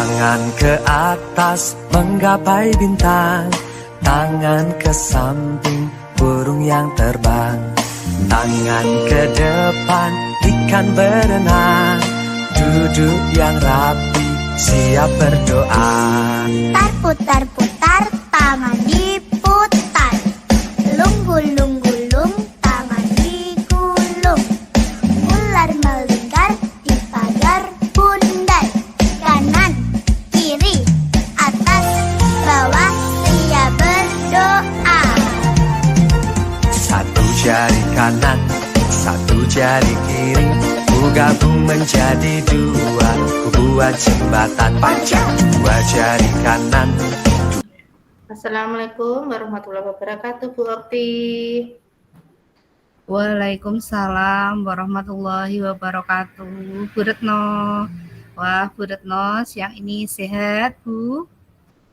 Tangan ke atas menggapai bintang, tangan ke samping burung yang terbang, tangan ke depan ikan berenang, duduk yang rapi siap berdoa. Putar-putar taman diputar, lung-gulung-gulung taman digulung, ular melingkar di pagar bundar, kanan kiri atas bawah ia berdoa. Satu jari kanan, satu jari kiri, ku gabung menjadi dua, ku buat jembatan panjang, dua jari kanan. Assalamualaikum warahmatullahi wabarakatuh, Bu Okti. Waalaikumsalam warahmatullahi wabarakatuh. Bu Retno. Wah, Bu Retno, siang ini sehat, Bu?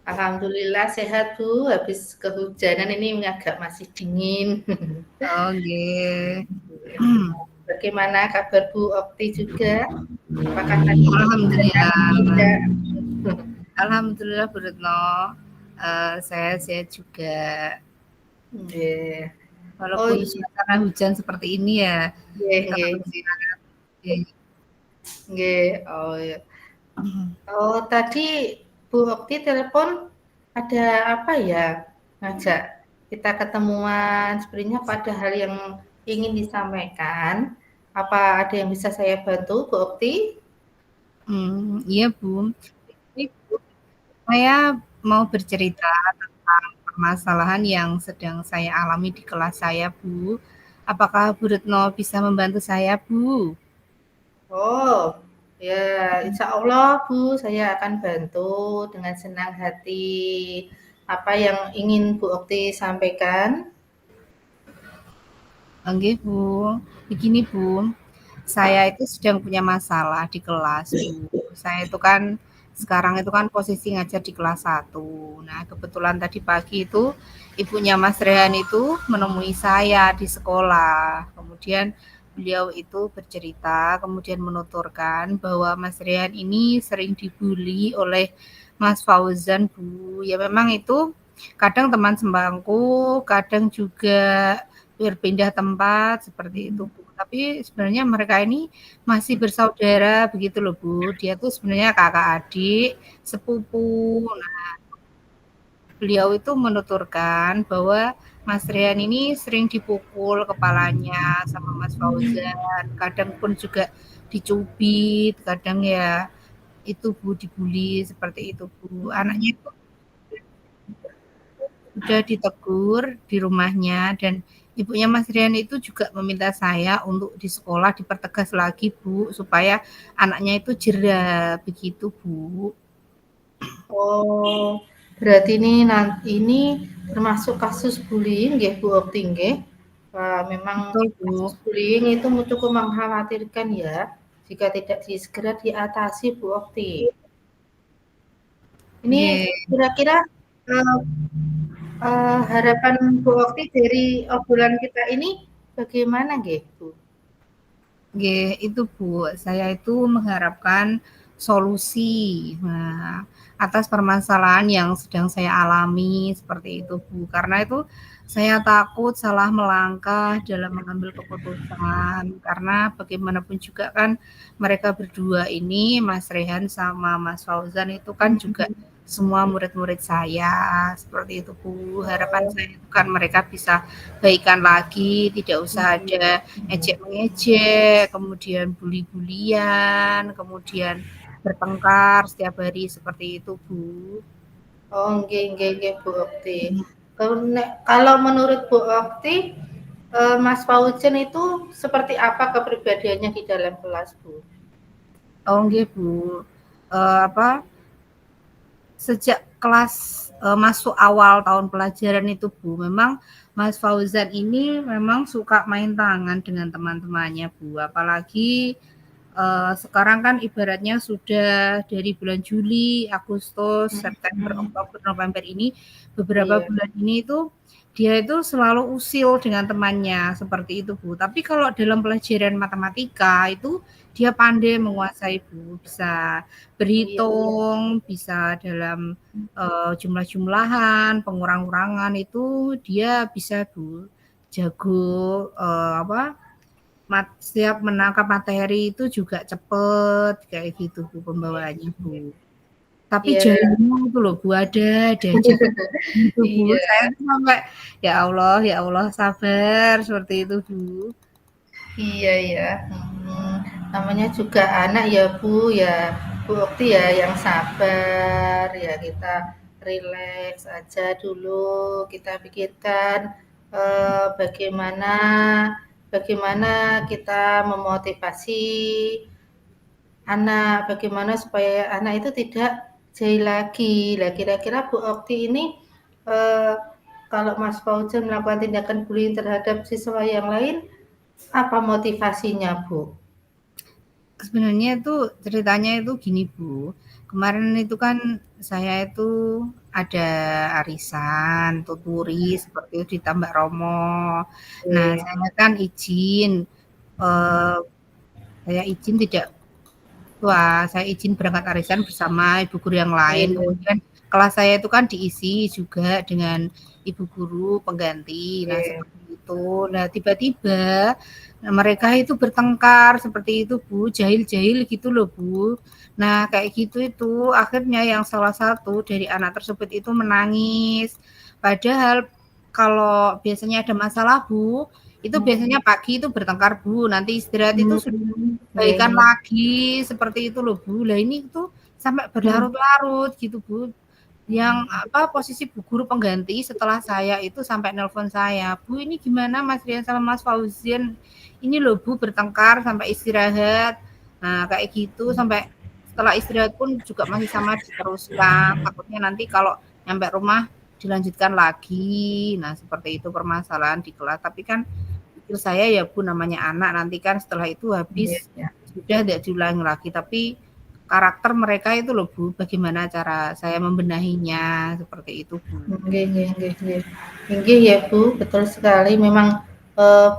Alhamdulillah sehat, Bu. Habis kehujanan ini agak masih dingin. Oke. Bagaimana kabar Bu Okti juga? Apakah tadi Alhamdulillah. tidak? Alhamdulillah, Bu Retno. Saya sehat juga. Yeah. Walaupun suasana hujan seperti ini ya. Oh ya. Oh, tadi Bu Okti telepon ada apa ya? Ngajak kita ketemuan, sebenarnya pada hal yang ingin disampaikan. Apa ada yang bisa saya bantu, Bu Okti? Iya, Bu. Saya mau bercerita tentang permasalahan yang sedang saya alami di kelas saya, Bu. Apakah Bu Retno bisa membantu saya, Bu? Oh, ya, insya Allah, Bu, saya akan bantu dengan senang hati. Apa yang ingin Bu Okti sampaikan? Oke, Bu. Begini, Bu. Saya itu sedang punya masalah di kelas, Bu. Saya itu kan sekarang itu kan posisi ngajar di kelas 1. Nah, kebetulan tadi pagi itu ibunya Mas Rehan itu menemui saya di sekolah. Kemudian beliau itu bercerita, kemudian menuturkan bahwa Mas Rehan ini sering dibully oleh Mas Fauzan, Bu. Ya memang itu kadang teman sebangku, kadang juga berpindah tempat seperti itu, Bu. Tapi sebenarnya mereka ini masih bersaudara begitu loh, Bu. Dia tuh sebenarnya kakak adik, sepupu. Nah, beliau itu menuturkan bahwa Mas Rian ini sering dipukul kepalanya sama Mas Fauzan, kadang pun juga dicubit, kadang ya itu Bu dibully seperti itu, Bu. Anaknya itu udah ditegur di rumahnya dan ibunya Mas Rian itu juga meminta saya untuk di sekolah dipertegas lagi, Bu, supaya anaknya itu jera begitu, Bu. Oh, berarti ini termasuk kasus bullying nggih, Bu Okti nggih? Memang Betul, Bu. kasus bullying itu cukup mengkhawatirkan ya, jika tidak segera diatasi, Bu Okti. Ini kira-kira harapan Bu Okti dari obrolan kita ini bagaimana nggih, Bu? Itu Bu, saya itu mengharapkan solusi. Nah, atas permasalahan yang sedang saya alami seperti itu, Bu. Karena itu saya takut salah melangkah dalam mengambil keputusan. Karena bagaimanapun juga kan mereka berdua ini, Mas Rehan sama Mas Fauzan itu kan juga semua murid-murid saya seperti itu, Bu. Harapan saya itu kan mereka bisa baikan lagi, tidak usah ada ejek-mengejek, kemudian bully-bulian, kemudian bertengkar setiap hari seperti itu, Bu. Oh, nggih, Bu Okti. Kalau menurut Bu Okti, Mas Fauzan itu seperti apa kepribadiannya di dalam kelas, Bu? Oh, nggih, Bu. Sejak kelas masuk awal tahun pelajaran itu, Bu, memang Mas Fauzan ini memang suka main tangan dengan teman-temannya, Bu. Apalagi sekarang kan ibaratnya sudah dari bulan Juli, Agustus, September, Oktober, November ini, beberapa Iya. bulan ini itu dia itu selalu usil dengan temannya, seperti itu Bu. Tapi kalau dalam pelajaran matematika itu dia pandai menguasai Bu, bisa Iya. berhitung, bisa dalam jumlah-jumlahan, pengurang-urangan itu dia bisa Bu. Jago setiap menangkap materi itu juga cepet kayak gitu Bu pembawaannya Bu. Tapi Iya. jahilnya itu loh Bu ada aja gitu Bu. Iya. Saya tuh sampai ya Allah sabar seperti itu Bu. Iya ya, namanya juga anak ya Bu, ya Bu Okti ya yang sabar, ya kita rileks aja dulu, kita pikirkan bagaimana bagaimana kita memotivasi anak, bagaimana supaya anak itu tidak jahil lagi. Lah kira-kira Bu Okti ini eh, kalau Mas Fauzan melakukan tindakan bullying terhadap siswa yang lain, apa motivasinya, Bu? Sebenarnya itu ceritanya itu gini Bu. Kemarin itu kan saya itu ada arisan, tuturi seperti itu di Tambak Romo. Nah, Oke. saya kan izin saya izin tidak Wah, saya izin berangkat arisan bersama ibu guru yang lain. Iya. Kemudian kelas saya itu kan diisi juga dengan ibu guru pengganti. Nah, Oke. seperti itu. Nah, tiba-tiba mereka itu bertengkar seperti itu, Bu. Jahil-jahil gitu loh, Bu. Nah, kayak gitu itu akhirnya yang salah satu dari anak tersebut itu menangis. Padahal kalau biasanya ada masalah, Bu, itu biasanya pagi itu bertengkar, Bu. Nanti istirahat itu sudah Iya, baikan iya. lagi seperti itu loh Bu. Lah ini tuh sampai berlarut-larut gitu Bu. Yang posisi Bu guru pengganti setelah saya itu sampai nelpon saya, "Bu ini gimana Mas Rian sama Mas Fauzian? Ini loh Bu bertengkar sampai istirahat." Nah, kayak gitu sampai setelah istirahat pun juga masih sama diteruskan. Takutnya nanti kalau nyampe rumah dilanjutkan lagi. Nah, seperti itu permasalahan di kelas. Tapi kan pikir saya ya Bu namanya anak nanti kan setelah itu Iya, habis iya. sudah tidak diulangi lagi, tapi karakter mereka itu loh Bu, bagaimana cara saya membenahinya, seperti itu Bu. Nggih, nggih, nggih, nggih. Nggih ya, Bu, betul sekali. Memang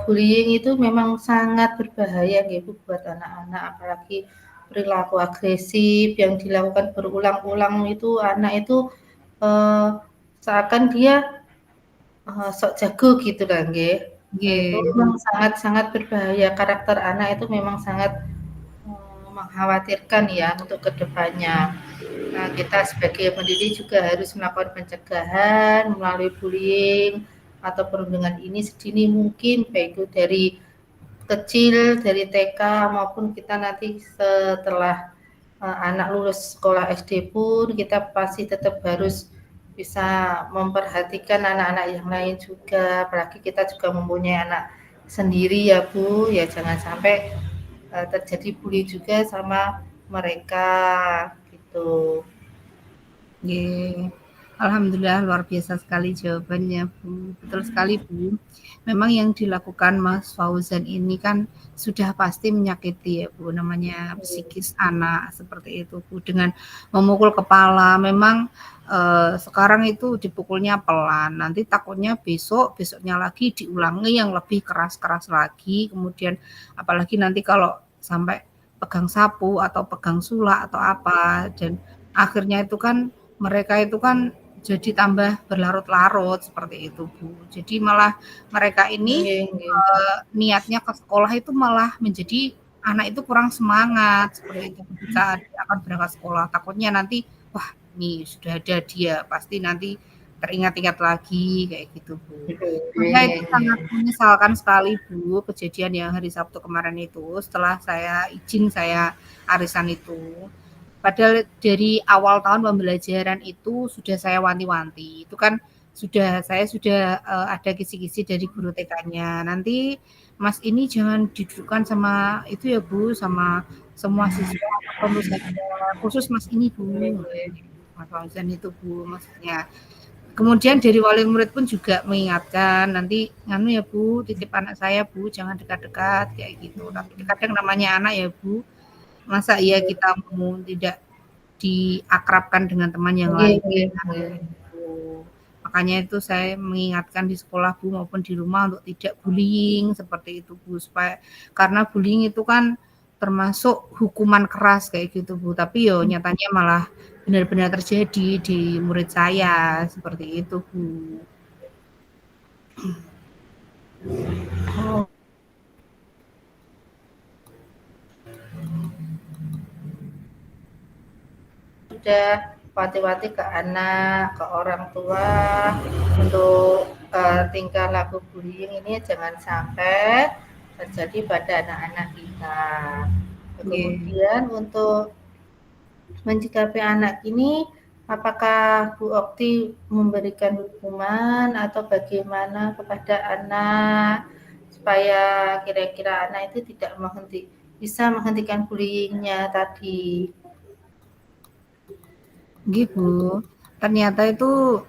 bullying itu memang sangat berbahaya nggih Bu buat anak-anak, apalagi perilaku agresif yang dilakukan berulang-ulang itu anak itu eh, seakan dia sok jago gitu lah nggih. Itu Nggih, memang sangat-sangat berbahaya. Karakter anak itu memang sangat mengkhawatirkan ya untuk kedepannya. Nah, kita sebagai pendidik juga harus melakukan pencegahan melalui bullying ataupun dengan ini sedini mungkin, baik itu dari kecil, dari TK maupun kita nanti setelah anak lulus sekolah SD pun kita pasti tetap harus bisa memperhatikan anak-anak yang lain juga, apalagi kita juga mempunyai anak sendiri ya Bu, ya jangan sampai terjadi bully juga sama mereka gitu. nggih. Alhamdulillah luar biasa sekali jawabannya Bu, betul sekali Bu. Memang yang dilakukan Mas Fauzan ini kan sudah pasti menyakiti ya Bu, namanya psikis anak seperti itu Bu, dengan memukul kepala. Memang sekarang itu dipukulnya pelan, nanti takutnya besoknya lagi diulangi yang lebih keras-keras lagi, kemudian apalagi nanti kalau sampai pegang sapu atau pegang sulak atau apa, dan akhirnya itu kan mereka itu kan jadi tambah berlarut-larut seperti itu Bu. Jadi malah mereka ini Nggih, nggih. niatnya ke sekolah itu malah menjadi anak itu kurang semangat seperti itu ketika dia akan berangkat sekolah. Takutnya nanti wah nih sudah ada dia pasti nanti teringat-ingat lagi kayak gitu Bu. Saya itu sangat menyesalkan sekali Bu kejadian yang hari Sabtu kemarin itu setelah saya izin saya arisan itu. Padahal dari awal tahun pembelajaran itu sudah saya wanti-wanti. Itu kan saya sudah ada kisi-kisi dari guru TK-nya. Nanti Mas ini jangan didudukkan sama itu ya Bu, sama semua siswa perlu saja, khusus Mas ini Bu. Mas Fauzan itu Bu maksudnya. Kemudian dari wali murid pun juga mengingatkan, nanti nganu ya Bu, titip anak saya Bu, jangan dekat-dekat kayak gitu. Tapi kadang namanya anak ya Bu, Masa iya kita mau tidak diakrabkan dengan teman yang Nggih, lain. nggih, nggih. Makanya itu saya mengingatkan di sekolah Bu maupun di rumah untuk tidak bullying seperti itu Bu, supaya karena bullying itu kan termasuk hukuman keras kayak gitu Bu, tapi yo nyatanya malah benar-benar terjadi di murid saya seperti itu Bu. Sudah wanti-wanti ke anak, ke orang tua untuk tingkah laku bullying ini jangan sampai terjadi pada anak-anak kita. Kemudian untuk menyikapi anak ini, apakah Bu Okti memberikan hukuman atau bagaimana kepada anak supaya kira-kira anak itu tidak bisa menghentikan bullyingnya tadi? Gitu. Ternyata itu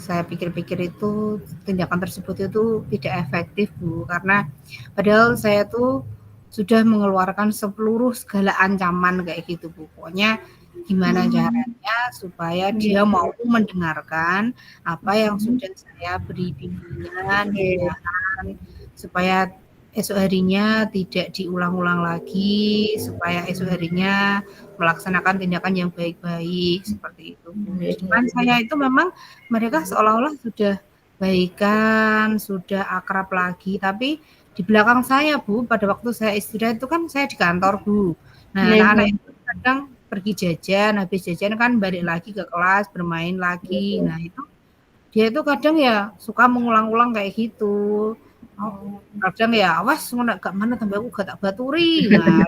saya pikir-pikir itu tindakan tersebut itu tidak efektif Bu, karena padahal saya tuh sudah mengeluarkan segala ancaman kayak gitu Bu. Pokoknya gimana caranya supaya dia mau mendengarkan apa yang sudah saya beri bimbingan, hindaran, supaya esok harinya tidak diulang-ulang lagi, supaya esok harinya melaksanakan tindakan yang baik-baik seperti itu Bu. Cuman saya itu memang mereka seolah-olah sudah baikan, sudah akrab lagi, tapi di belakang saya Bu, pada waktu saya istirahat itu kan saya di kantor Bu. Nah, anak-anak itu kadang pergi jajan, habis jajan kan balik lagi ke kelas, bermain lagi. Nah, itu dia itu kadang ya suka mengulang-ulang kayak gitu. Kadang ya awas ngono gak mana tambah aku gak tak baturi. Nah,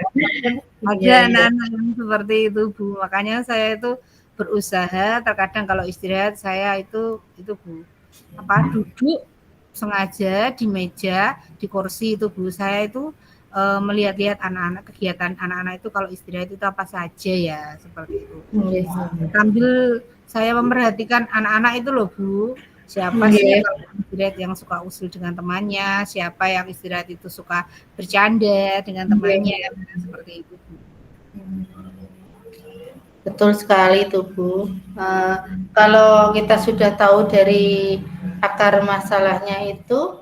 ada anak-anak yang seperti itu Bu. Makanya saya itu berusaha terkadang kalau istirahat saya itu Bu duduk sengaja di meja, di kursi itu Bu. Saya itu melihat-lihat anak-anak, kegiatan anak-anak itu kalau istirahat itu apa saja ya, seperti itu. Sambil saya memperhatikan anak-anak itu loh Bu, siapa sih kalau istirahat yang suka usil dengan temannya, siapa yang istirahat itu suka bercanda dengan temannya, seperti itu Bu. Betul sekali itu Bu. Kalau kita sudah tahu dari akar masalahnya itu,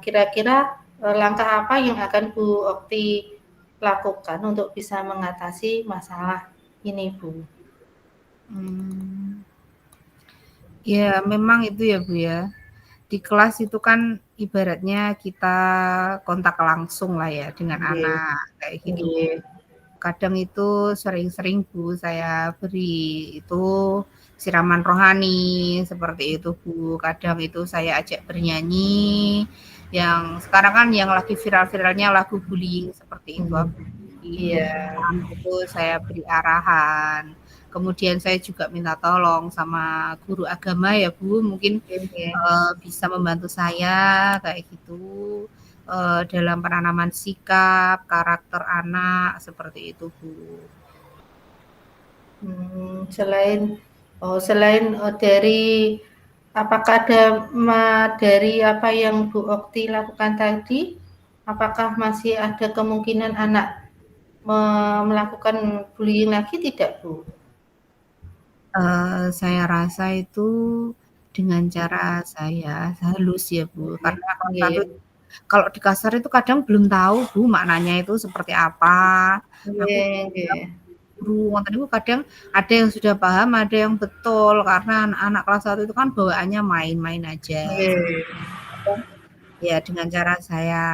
kira-kira langkah apa yang akan Bu Okti lakukan untuk bisa mengatasi masalah ini Bu? Ya memang itu ya Bu ya. Di kelas itu kan ibaratnya kita kontak langsung lah ya dengan anak kayak gitu. Kadang itu sering-sering Bu saya beri itu siraman rohani seperti itu Bu. Kadang itu saya ajak bernyanyi yang sekarang kan yang lagi viral-viralnya lagu bullying seperti itu Bu. Itu saya beri arahan. Kemudian saya juga minta tolong sama guru agama ya Bu, mungkin bisa membantu saya kayak gitu dalam penanaman sikap, karakter anak seperti itu Bu. Selain dari apakah dari apa yang Bu Okti lakukan tadi, apakah masih ada kemungkinan anak melakukan bullying lagi tidak Bu? Saya rasa itu dengan cara saya halus ya Bu, karena kalau di kasar itu kadang belum tahu Bu maknanya itu seperti apa. Guru ngoten niku kadang ada yang sudah paham, ada yang betul karena anak-anak kelas 1 itu kan bawaannya main-main aja. Ya dengan cara saya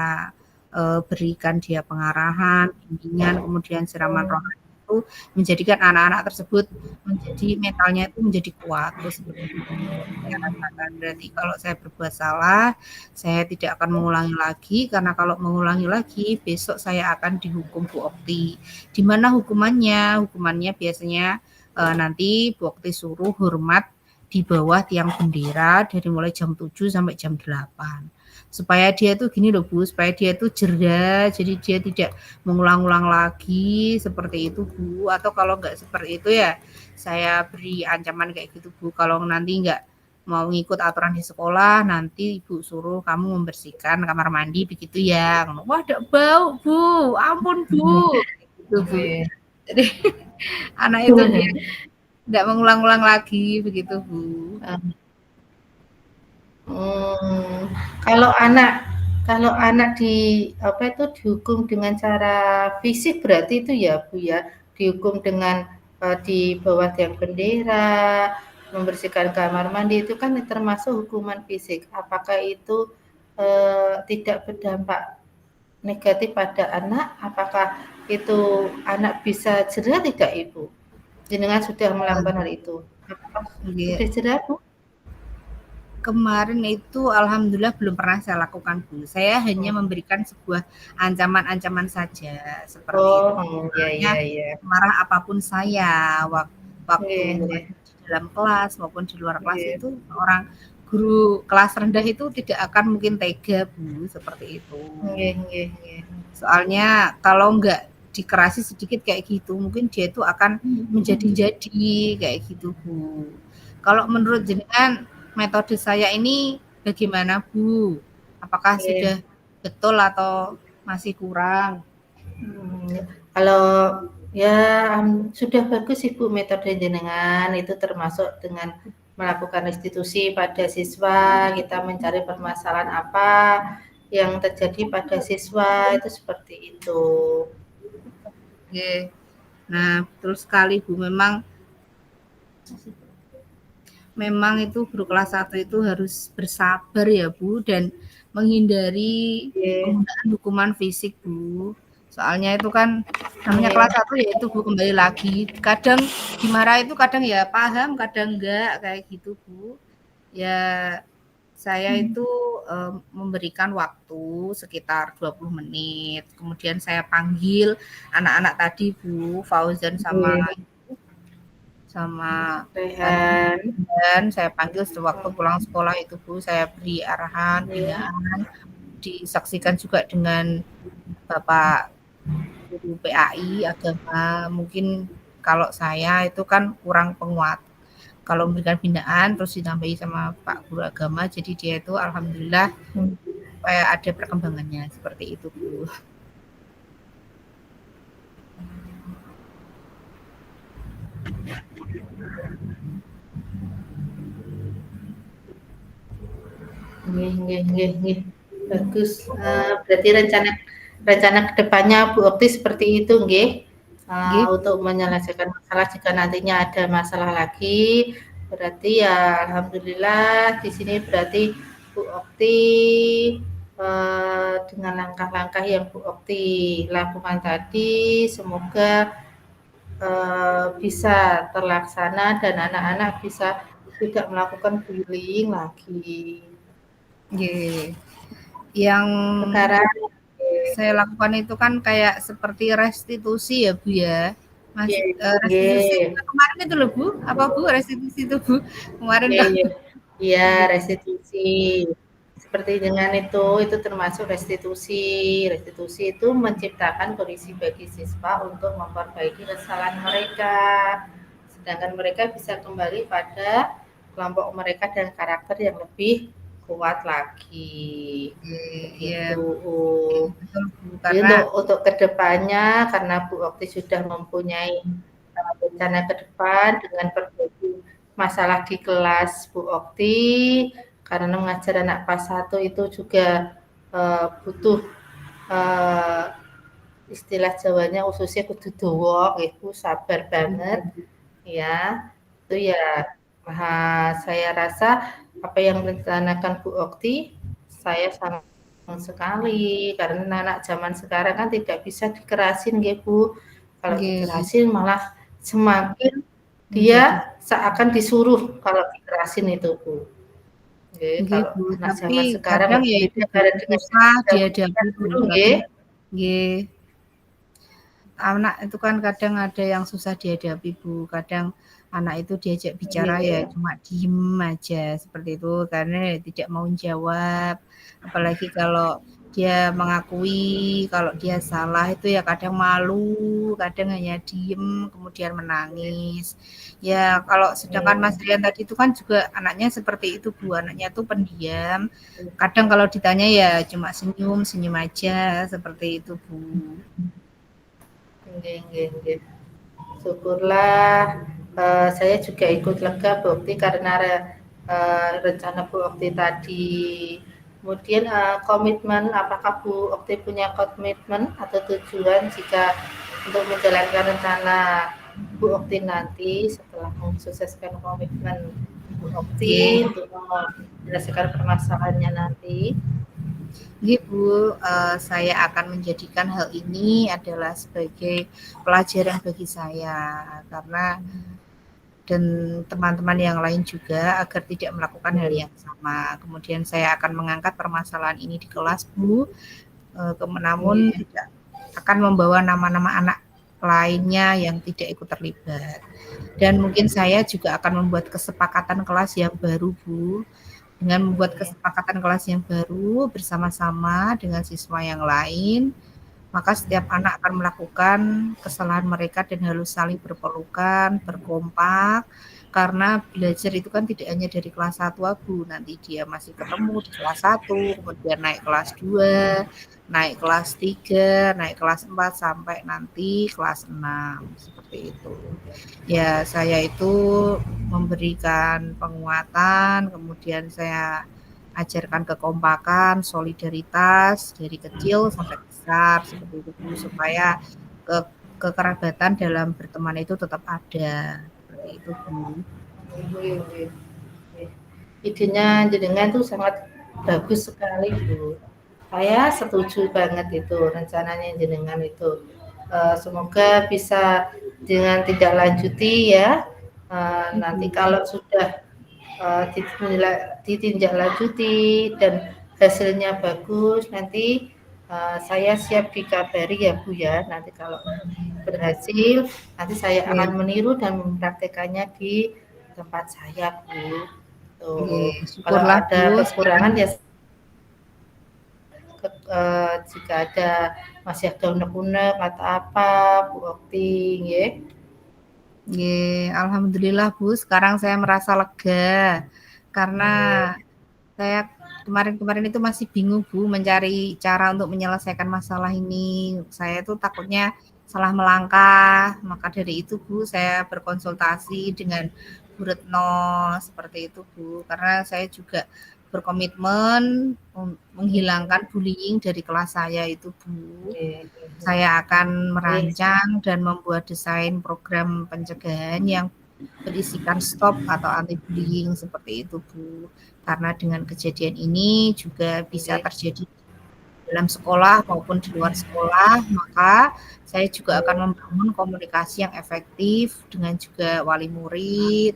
berikan dia pengarahan, bimbingan, kemudian siraman rohani itu menjadikan anak-anak tersebut menjadi mentalnya itu menjadi kuat. Terus saya rasakan berarti kalau saya berbuat salah, saya tidak akan mengulangi lagi karena kalau mengulangi lagi besok saya akan dihukum Bu Okti. Di mana hukumannya? Hukumannya biasanya nanti Bu Okti suruh hormat di bawah tiang bendera dari mulai jam 7 sampai jam 8. Supaya dia itu gini loh Bu, supaya dia itu jeda, jadi dia tidak mengulang-ulang lagi seperti itu Bu. Atau kalau enggak seperti itu ya saya beri ancaman kayak gitu Bu, kalau nanti enggak mau ngikut aturan di sekolah, nanti Ibu suruh kamu membersihkan kamar mandi begitu ya. Wah, enggak bau Bu, ampun Bu. gitu Bu. Oke. Jadi anak itu biar tidak mengulang-ulang lagi begitu Bu. Kalau anak di apa itu dihukum dengan cara fisik berarti itu ya Bu ya, dihukum dengan di bawah tiang bendera, membersihkan kamar mandi itu kan termasuk hukuman fisik. Apakah itu tidak berdampak negatif pada anak? Apakah itu anak bisa jera tidak Ibu? Jenengan sudah melakukan hal itu? Apakah sudah jera Bu? Kemarin itu alhamdulillah belum pernah saya lakukan Bu. Saya hanya memberikan sebuah ancaman-ancaman saja seperti itu. Iya. Marah apapun saya waktu Iya. di dalam kelas maupun di luar kelas Iya. itu orang guru kelas rendah itu tidak akan mungkin tega Bu seperti itu. Iya. Soalnya kalau enggak dikerasi sedikit kayak gitu mungkin dia itu akan menjadi-jadi kayak gitu Bu. Kalau menurut jenengan metode saya ini bagaimana Bu? Apakah sudah betul atau masih kurang? Kalau ya sudah bagus Ibu metode jenengan itu termasuk dengan melakukan restitusi pada siswa, kita mencari permasalahan apa yang terjadi pada siswa itu seperti itu. Oke. Nah, betul sekali Bu, memang itu guru kelas 1 itu harus bersabar ya Bu dan menghindari penggunaan hukuman fisik Bu. Soalnya itu kan namanya kelas 1 ya itu Bu, kembali lagi. Kadang dimarahi itu kadang ya paham, kadang enggak kayak gitu Bu. Ya saya itu memberikan waktu sekitar 20 menit. Kemudian saya panggil anak-anak tadi Bu, Fauzan sama Rehan. Dan saya panggil sewaktu pulang sekolah itu Bu, saya beri arahan, binaan, disaksikan juga dengan Bapak Guru PAI agama. Mungkin kalau saya itu kan kurang penguat. Kalau memberikan binaan terus ditambahi sama Pak Guru agama, jadi dia itu alhamdulillah ada perkembangannya seperti itu Bu. Nggih. Bagus. Berarti rencana kedepannya Bu Okti seperti itu nggih. Untuk menyelesaikan masalah jika nantinya ada masalah lagi, berarti ya alhamdulillah di sini berarti Bu Okti dengan langkah-langkah yang Bu Okti lakukan tadi semoga bisa terlaksana dan anak-anak bisa tidak melakukan bullying lagi. Yang sekarang saya lakukan itu kan kayak seperti restitusi ya Bu ya. Restitusi kemarin itu loh Bu, apa Bu restitusi itu Bu? Kemarin Iya, restitusi. Seperti dengan itu termasuk restitusi. Restitusi itu menciptakan kondisi bagi siswa untuk memperbaiki kesalahan mereka. Sedangkan mereka bisa kembali pada kelompok mereka dan karakter yang lebih kuat lagi. Gitu. Untuk kedepannya karena Bu Okti sudah mempunyai rencana ke depan dengan berbagi masalah di kelas Bu Okti karena mengajar anak kelas 1 itu juga butuh istilah Jawanya khususnya kudu dawa iku sabar banget ya. Itu ya saya rasa apa yang direncanakan Bu Okti saya sangat sekali karena anak zaman sekarang kan tidak bisa dikerasin nggih Bu. Kalau dikerasin malah semakin dia seakan disuruh kalau dikerasin itu Bu. Kalau anak zaman sekarang kadang ya itu susah dihadapi dulu nggih. Anak itu kan kadang ada yang susah dihadapi Bu. Kadang anak itu diajak bicara ya cuma diem aja seperti itu karena tidak mau jawab. Apalagi kalau dia mengakui kalau dia salah itu ya kadang malu, kadang hanya diem kemudian menangis. Ya kalau sedangkan Mas Rian tadi itu kan juga anaknya seperti itu Bu, anaknya tuh pendiam. Kadang kalau ditanya ya cuma senyum aja seperti itu Bu. Nggih. Syukurlah, saya juga ikut lega Bu Okti karena rencana Bu Okti tadi. Kemudian, komitmen, apakah Bu Okti punya komitmen atau tujuan jika untuk menjalankan rencana Bu Okti nanti setelah mensukseskan komitmen Bu Okti Nggih. untuk menyelesaikan permasalahannya nanti? Nggih Bu, saya akan menjadikan hal ini adalah sebagai pelajaran bagi saya, karena dan teman-teman yang lain juga agar tidak melakukan hal yang sama. Kemudian saya akan mengangkat permasalahan ini di kelas Bu, namun Nggih. tidak akan membawa nama-nama anak lainnya yang tidak ikut terlibat. Dan mungkin saya juga akan membuat kesepakatan kelas yang baru Bu, dengan membuat kesepakatan kelas yang baru bersama-sama dengan siswa yang lain, maka setiap anak akan melakukan kesalahan mereka dan harus saling berpelukan, berkompak, karena belajar itu kan tidak hanya dari kelas 1 Bu, nanti dia masih ketemu di kelas 1, kemudian naik kelas 2, naik kelas 3, naik kelas 4, sampai nanti kelas 6, seperti itu. Ya, saya itu memberikan penguatan, kemudian saya ajarkan kekompakan, solidaritas dari kecil sampai besar seperti itu Bu, supaya kekerabatan dalam berteman itu tetap ada. Seperti itu Bu. Nggih. Idenya jenengan tuh sangat bagus sekali Bu. Saya setuju banget itu rencananya jenengan itu. Semoga bisa dengan tidak lanjuti ya. Nanti kalau sudah ditindaklanjuti dan hasilnya bagus, nanti saya siap dikabari ya Bu ya. Nanti kalau berhasil, nanti saya akan meniru dan mempraktekannya di tempat saya Bu. Tuh. Kalau Syukurlah ada Bu. kekurangan ya jika ada masih ada unek-unek atau apa Bu Okti nggih. Alhamdulillah Bu, sekarang saya merasa lega karena saya kemarin-kemarin itu masih bingung Bu mencari cara untuk menyelesaikan masalah ini. Saya itu takutnya salah melangkah, maka dari itu Bu saya berkonsultasi dengan Bu Retno seperti itu Bu, karena saya juga berkomitmen menghilangkan bullying dari kelas saya itu Bu. Saya akan merancang dan membuat desain program pencegahan yang berisikan stop atau anti bullying seperti itu Bu. Karena dengan kejadian ini juga bisa terjadi dalam sekolah maupun di luar sekolah, maka saya juga akan membangun komunikasi yang efektif dengan juga wali murid.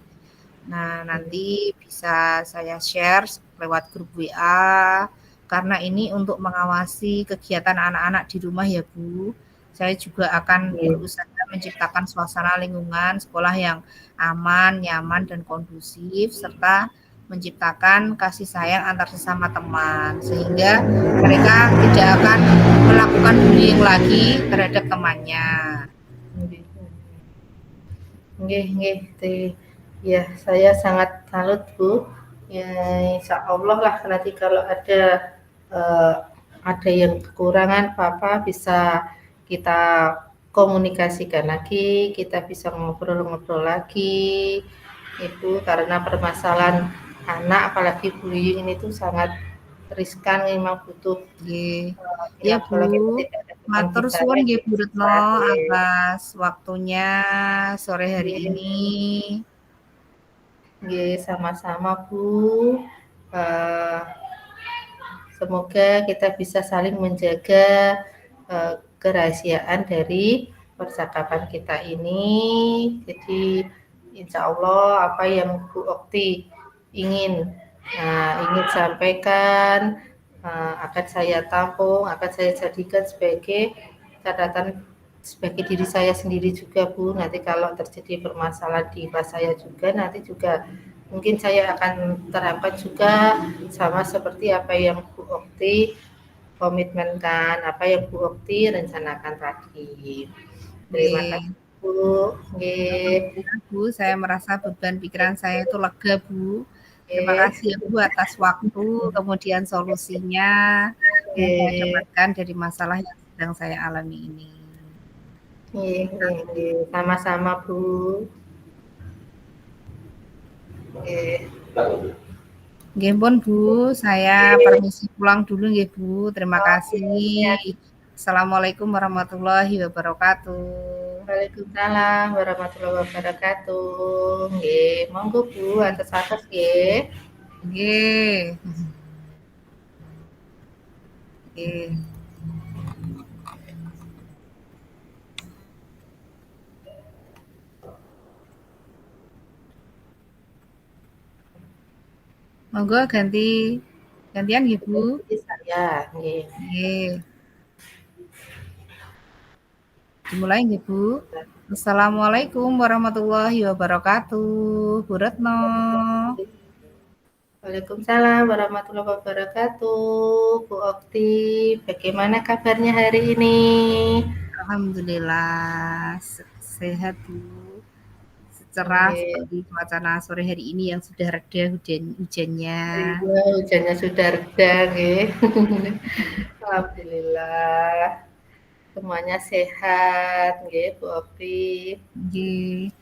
Nah, nanti bisa saya share lewat grup WA, karena ini untuk mengawasi kegiatan anak-anak di rumah ya Bu. Saya juga akan berusaha menciptakan suasana lingkungan sekolah yang aman, nyaman, dan kondusif, serta menciptakan kasih sayang antar sesama teman, sehingga mereka tidak akan melakukan bullying lagi terhadap temannya. Nggih. Ya, saya sangat salut Bu. Ya, insya Allah lah nanti kalau ada yang kekurangan apa-apa bisa kita komunikasikan lagi, kita bisa ngobrol-ngobrol lagi. Itu karena permasalahan anak apalagi bullying ini tuh sangat riskan, memang butuh Ya Bu, matur suwun nggih Bu Retno atas waktunya sore hari ini. Nggih, sama-sama Bu. Semoga kita bisa saling menjaga kerahasiaan dari percakapan kita ini. Jadi insya Allah apa yang Bu Okti ingin sampaikan akan saya tampung, akan saya jadikan sebagai catatan sebagai diri saya sendiri juga Bu. Nanti kalau terjadi permasalahan di kelas saya juga, nanti juga mungkin saya akan terapkan juga sama seperti apa yang Bu Okti komitmenkan, apa yang Bu Okti rencanakan tadi. Terima kasih Bu. Bu, saya merasa beban pikiran saya itu lega Bu. Terima kasih ya Bu atas waktu, kemudian solusinya yang saya dapatkan dari masalah yang sedang saya alami ini. Nggih nggih nggih, sama-sama Bu. Nggih. Nggih pun Bu, saya permisi pulang dulu nggih Bu. Terima kasih. Ya. Assalamualaikum warahmatullahi wabarakatuh. Waalaikumsalam warahmatullahi wabarakatuh. Nggih, monggo Bu, atas-atas nggih. Nggih. Nggih. Monggo gantian nggih Bu. Jadi saya, nggih. Nggih. Dimulai nggih Bu. Assalamualaikum warahmatullahi wabarakatuh. Bu Retno. Waalaikumsalam warahmatullahi wabarakatuh. Bu Okti, bagaimana kabarnya hari ini? Alhamdulillah sehat Bu. Cerah Nggih. seperti suasana sore hari ini yang sudah reda hujannya. Iya, hujannya sudah reda nggih. Alhamdulillah. Semuanya sehat nggih, Bu Okti. Nggih.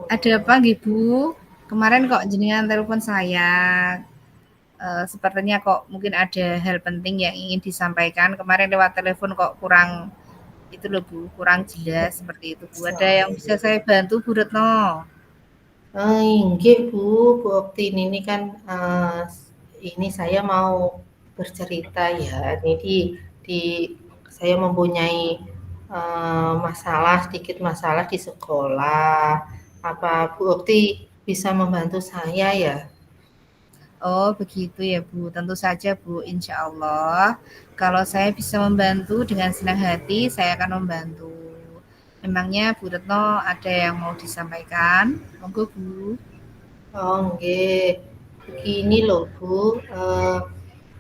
Ada apa nggih Bu? Kemarin kok jenengan telepon saya. Sepertinya kok mungkin ada hal penting yang ingin disampaikan. Kemarin lewat telepon kok kurang itu loh Bu, kurang jelas seperti itu Bu. Ada yang bisa saya bantu Bu Retno? Inggih Bu, Bu Okti ini kan ini saya mau bercerita ya. Ini di saya mempunyai sedikit masalah di sekolah. Apa Bu Okti bisa membantu saya ya? Oh begitu ya Bu, tentu saja Bu, insya Allah. Kalau saya bisa membantu dengan senang hati, saya akan membantu. Memangnya Bu Retno ada yang mau disampaikan? Monggo Bu. Oh nggih, begini loh Bu,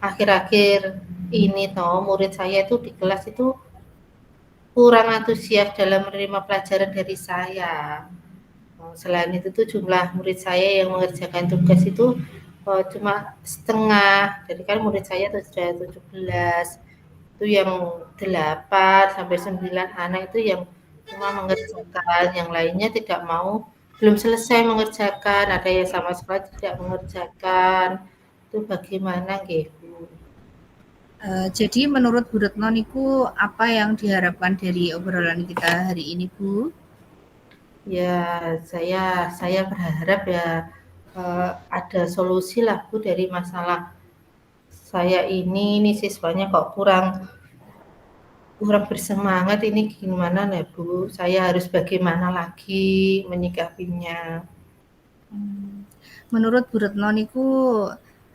akhir-akhir ini toh murid saya itu di kelas itu kurang antusias dalam menerima pelajaran dari saya. Selain itu tuh jumlah murid saya yang mengerjakan tugas itu cuma setengah. Jadi kan murid saya tuh sudah 17. Itu yang 8 sampai 9 anak itu yang cuma mengerjakan, yang lainnya tidak mau, belum selesai mengerjakan, ada yang sama sekali tidak mengerjakan. Itu bagaimana nggih, Bu? Jadi menurut Bu Retno niku apa yang diharapkan dari obrolan kita hari ini Bu? Ya, saya berharap ya ada solusi lah Bu dari masalah saya ini siswanya kok kurang bersemangat ini gimana nih Bu? Saya harus bagaimana lagi menyikapinya? Menurut Bu Retno niku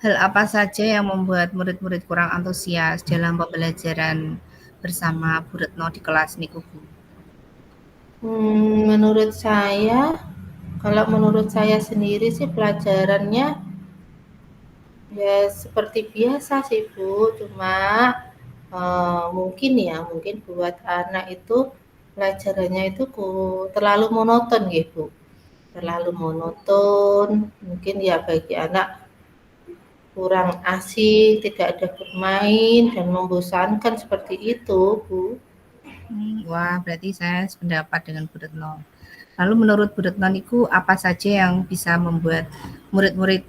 hal apa saja yang membuat murid-murid kurang antusias dalam pembelajaran bersama Bu Retno di kelas niku Bu? Menurut saya, kalau menurut saya sendiri sih pelajarannya ya seperti biasa sih Bu, cuma mungkin buat anak itu pelajarannya itu terlalu monoton gitu, terlalu monoton, mungkin ya bagi anak kurang asik, tidak ada bermain dan membosankan seperti itu Bu. Wah, berarti saya sependapat dengan Bu Retno. Lalu menurut Bu Retno niku apa saja yang bisa membuat murid-murid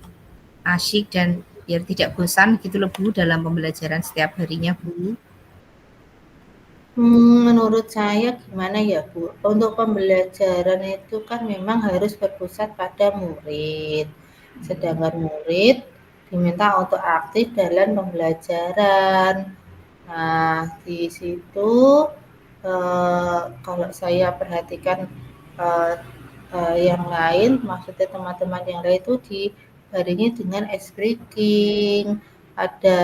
asyik dan biar tidak bosan gitu loh Bu dalam pembelajaran setiap harinya Bu? Menurut saya gimana ya Bu, untuk pembelajaran itu kan memang harus berpusat pada murid, sedangkan murid diminta untuk aktif dalam pembelajaran. Nah, di situ kalau saya perhatikan yang lain, maksudnya teman-teman yang lain itu dibarengi dengan ice breaking, ada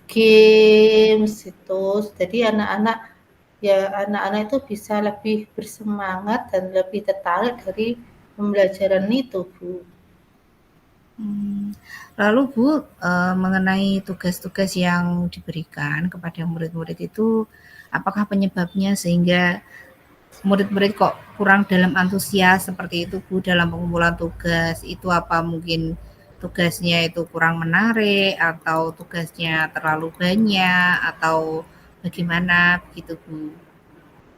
games itu. Jadi anak-anak itu bisa lebih bersemangat dan lebih tertarik dari pembelajaran itu, Bu. Lalu Bu, mengenai tugas-tugas yang diberikan kepada murid-murid itu, apakah penyebabnya sehingga murid-murid kok kurang dalam antusias seperti itu Bu dalam pengumpulan tugas? Itu apa mungkin tugasnya itu kurang menarik atau tugasnya terlalu banyak atau bagaimana begitu Bu?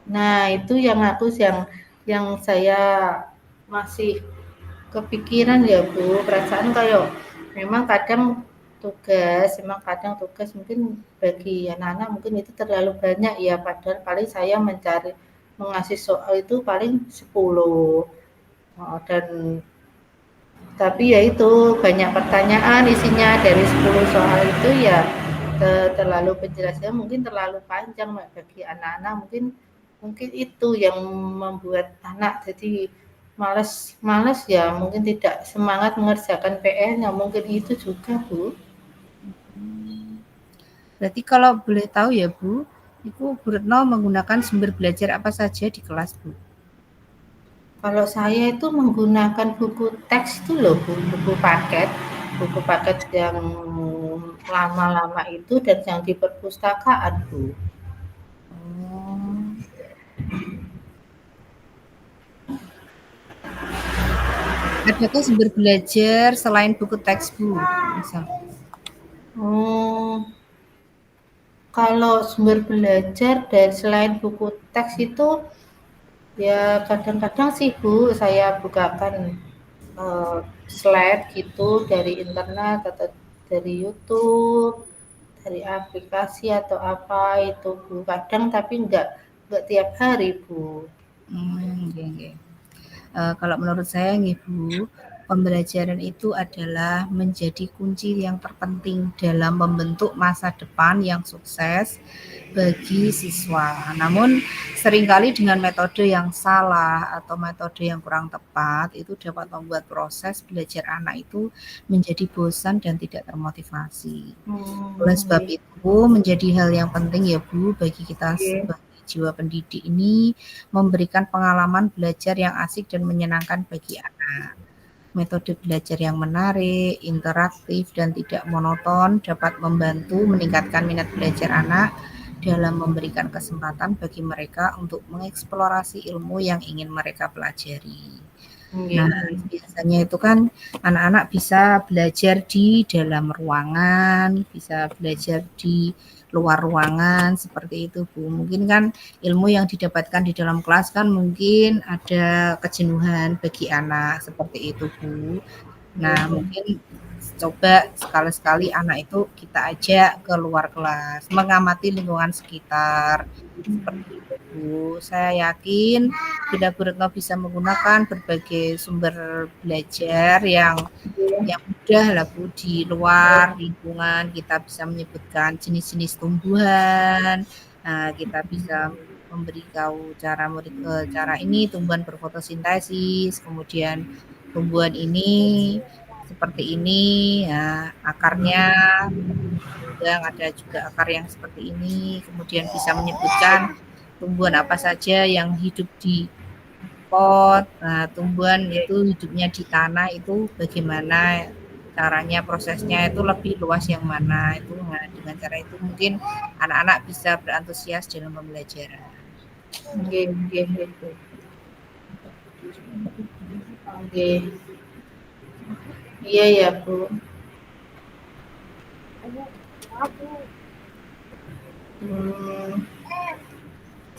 Nah, itu yang saya masih kepikiran ya Bu, perasaan kayak memang kadang tugas mungkin bagi anak-anak mungkin itu terlalu banyak ya, padahal paling saya mengasih soal itu paling 10. Dan tapi ya itu banyak pertanyaan isinya dari 10 soal itu ya terlalu penjelasannya mungkin terlalu panjang bagi anak-anak mungkin mungkin itu yang membuat anak jadi malas ya mungkin tidak semangat mengerjakan PR-nya mungkin itu juga Bu. Berarti kalau boleh tahu ya Bu, Ibu Bu Retno menggunakan sumber belajar apa saja di kelas Bu? Kalau saya itu menggunakan buku teks itu loh Bu, buku paket yang lama-lama itu dan yang di perpustakaan Bu. Oh. Adakah sumber belajar selain buku teks Bu? Misal. Kalau sumber belajar dan selain buku teks itu ya kadang-kadang sih Bu saya bukakan slide gitu dari internet atau dari YouTube, dari aplikasi atau apa itu Bu. Kadang tapi enggak tiap hari Bu. Okay. Kalau menurut saya nih Bu, pembelajaran itu adalah menjadi kunci yang terpenting dalam membentuk masa depan yang sukses bagi siswa. Namun seringkali dengan metode yang salah atau metode yang kurang tepat itu dapat membuat proses belajar anak itu menjadi bosan dan tidak termotivasi. Oleh sebab itu menjadi hal yang penting ya Bu bagi kita sebagai jiwa pendidik ini memberikan pengalaman belajar yang asik dan menyenangkan bagi anak. Metode belajar yang menarik, interaktif, dan tidak monoton dapat membantu meningkatkan minat belajar anak dalam memberikan kesempatan bagi mereka untuk mengeksplorasi ilmu yang ingin mereka pelajari. Nah, biasanya itu kan anak-anak bisa belajar di dalam ruangan, bisa belajar di luar ruangan seperti itu Bu. Mungkin kan ilmu yang didapatkan di dalam kelas kan mungkin ada kejenuhan bagi anak seperti itu Bu. Nah, mungkin coba sekali-sekali anak itu kita ajak ke luar kelas, mengamati lingkungan sekitar seperti itu Bu. Saya yakin bila Bu Retno bisa menggunakan berbagai sumber belajar yang mudah lah Bu di luar lingkungan, kita bisa menyebutkan jenis-jenis tumbuhan, kita bisa memberitahu cara ini tumbuhan berfotosintesis, kemudian tumbuhan ini seperti ini, ya, akarnya ada juga akar yang seperti ini, kemudian bisa menyebutkan tumbuhan apa saja yang hidup di pot, tumbuhan itu hidupnya di tanah itu bagaimana caranya, prosesnya itu lebih luas yang mana itu. Nah, dengan cara itu mungkin anak-anak bisa berantusias dalam pembelajaran. Iya ya Bu.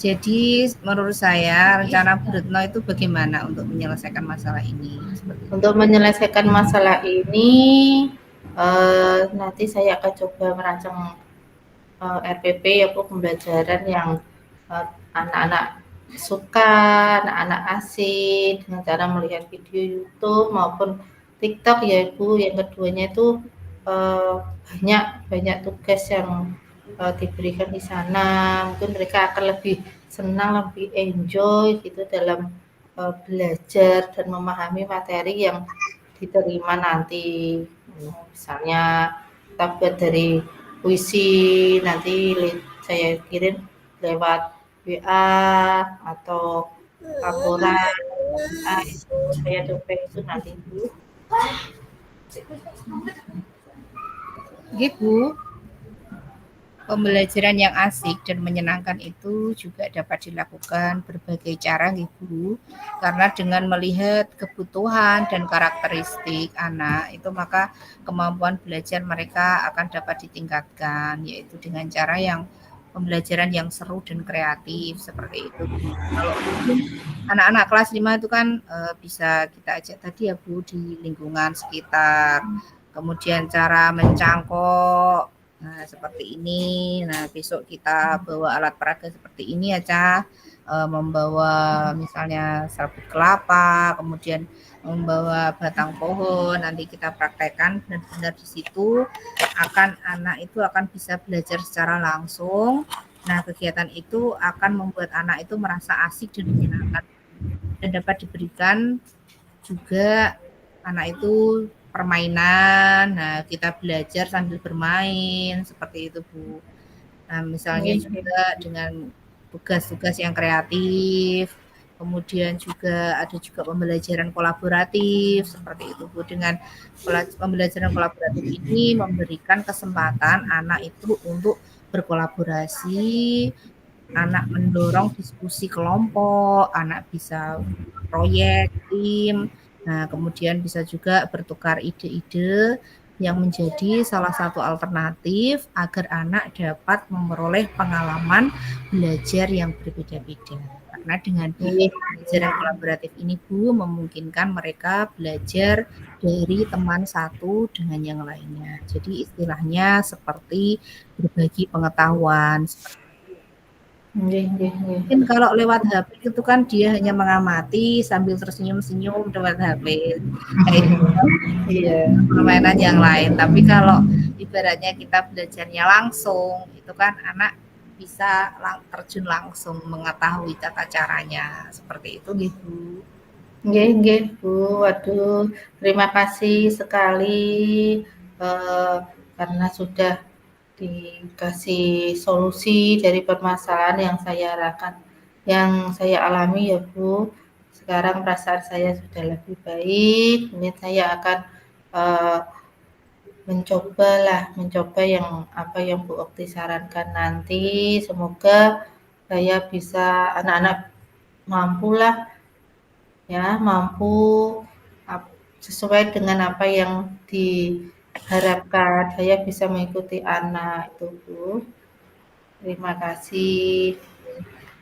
Jadi menurut saya rencana Bu Retno itu bagaimana untuk menyelesaikan masalah ini? Untuk menyelesaikan masalah ini nanti saya akan coba merancang RPP ya Bu, pembelajaran yang anak-anak suka, anak-anak asik dengan cara melihat video YouTube maupun TikTok ya Bu. Yang keduanya itu banyak tugas yang diberikan di sana. Mungkin mereka akan lebih senang, lebih enjoy gitu dalam belajar dan memahami materi yang diterima nanti. Misalnya kita buat dari puisi nanti saya kirim lewat WA atau laporan itu saya coba itu nanti Bu. Bu, pembelajaran yang asik dan menyenangkan itu juga dapat dilakukan berbagai cara Bu, karena dengan melihat kebutuhan dan karakteristik anak itu maka kemampuan belajar mereka akan dapat ditingkatkan, yaitu dengan cara yang pembelajaran yang seru dan kreatif seperti itu. Kalau anak-anak kelas 5 itu kan bisa kita ajak tadi ya Bu di lingkungan sekitar. Kemudian cara mencangkok, nah seperti ini. Nah besok kita bawa alat peraga seperti ini ya Cah. Membawa misalnya sabut kelapa, kemudian membawa batang pohon, nanti kita praktekkan benar-benar di situ anak itu akan bisa belajar secara langsung. Nah, kegiatan itu akan membuat anak itu merasa asik dan menyenangkan dan dapat diberikan juga anak itu permainan. Nah, kita belajar sambil bermain seperti itu, Bu. Nah, misalnya juga dengan tugas-tugas yang kreatif, kemudian juga ada juga pembelajaran kolaboratif seperti itu Bu. Dengan pembelajaran kolaboratif ini memberikan kesempatan anak itu untuk berkolaborasi, anak mendorong diskusi kelompok, anak bisa proyek tim, nah kemudian bisa juga bertukar ide-ide yang menjadi salah satu alternatif agar anak dapat memperoleh pengalaman belajar yang berbeda-beda. Karena dengan pembelajaran kolaboratif ini Bu memungkinkan mereka belajar dari teman satu dengan yang lainnya. Jadi istilahnya seperti berbagi pengetahuan. Mungkin kalau lewat HP itu kan dia hanya mengamati sambil tersenyum-senyum lewat HP. Kayak iya, permainan yang lain. Tapi kalau ibaratnya kita belajarnya langsung, itu kan anak bisa terjun langsung mengetahui tata caranya. Seperti itu gitu. Nggih, Bu. Waduh, terima kasih sekali karena sudah dikasih solusi dari permasalahan yang saya alami ya Bu. Sekarang perasaan saya sudah lebih baik. Mungkin saya akan mencoba yang apa yang Bu Okti sarankan nanti. Semoga saya bisa anak-anak mampu sesuai dengan apa yang diharapkan. Saya bisa mengikuti anak itu Bu. Terima kasih.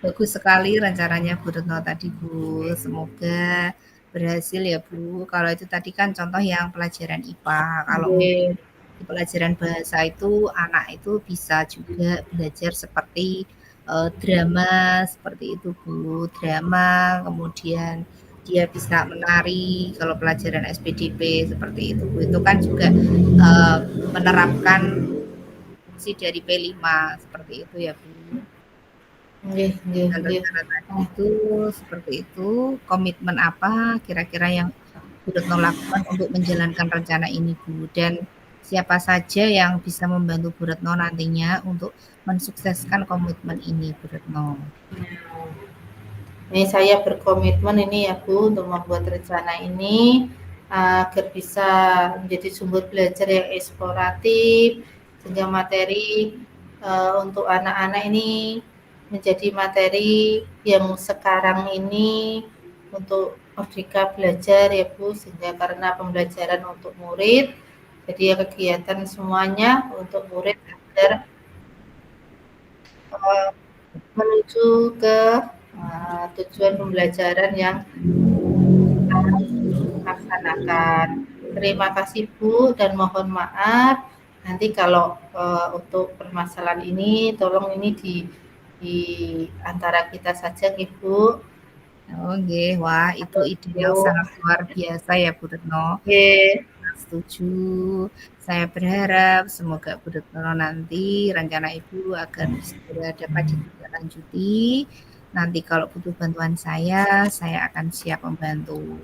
Bagus sekali rencananya Bu Retno tadi Bu. Semoga berhasil ya Bu. Kalau itu tadi kan contoh yang pelajaran IPA. Kalau di pelajaran bahasa itu anak itu bisa juga belajar seperti drama seperti itu Bu. Drama, kemudian dia bisa menari. Kalau pelajaran SPDP seperti itu Bu. Itu kan juga menerapkan fungsi dari P5 seperti itu ya Bu. Itu seperti itu. Komitmen apa kira-kira yang Bu Retno lakukan untuk menjalankan rencana ini Bu, dan siapa saja yang bisa membantu Bu Retno nantinya untuk mensukseskan komitmen ini Bu Retno. Ini saya berkomitmen ini ya Bu untuk membuat rencana ini agar bisa menjadi sumber belajar yang eksploratif sehingga materi untuk anak-anak ini menjadi materi yang sekarang ini untuk merdeka belajar ya Bu, sehingga karena pembelajaran untuk murid, jadi ya kegiatan semuanya untuk murid agar menuju ke tujuan pembelajaran yang kita laksanakan. Terima kasih Bu dan mohon maaf nanti kalau untuk permasalahan ini tolong ini di antara kita saja Ibu. Oke, wah itu ide yang sangat luar biasa ya Bu Retno. Setuju. Saya berharap semoga Bu Retno nanti rencana Ibu agar segera dapat ditindaklanjuti. Nanti kalau butuh bantuan saya akan siap membantu.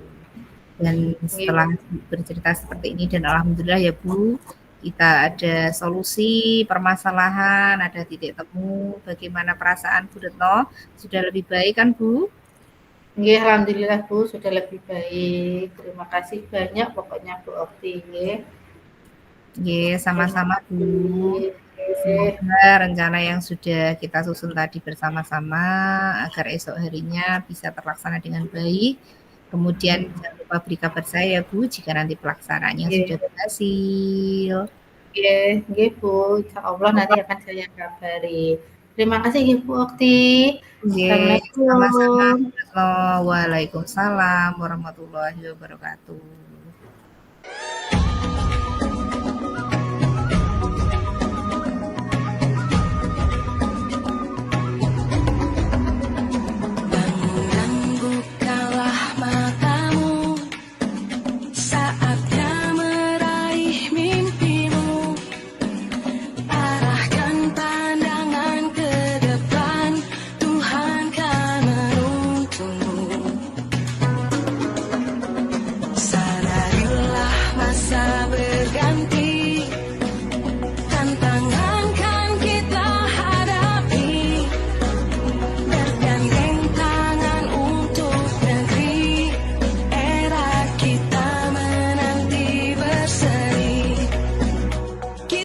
Dan setelah bercerita seperti ini dan alhamdulillah ya Bu, kita ada solusi permasalahan, ada titik temu. Bagaimana perasaan Bu Retno? Sudah lebih baik kan Bu? Nggih, alhamdulillah Bu, sudah lebih baik. Terima kasih banyak pokoknya Bu Okti nggih. Nggih, sama-sama Bu. Semoga rencana yang sudah kita susun tadi bersama-sama agar esok harinya bisa terlaksana dengan baik. Kemudian jangan lupa beri kabar saya ya Bu jika nanti pelaksanaannya sudah berhasil. Nggih Bu, insyaallah nanti akan saya kabari. Terima kasih Bu Okti. Nggih, sama-sama. Assalamualaikum. Waalaikumsalam warahmatullahi wabarakatuh.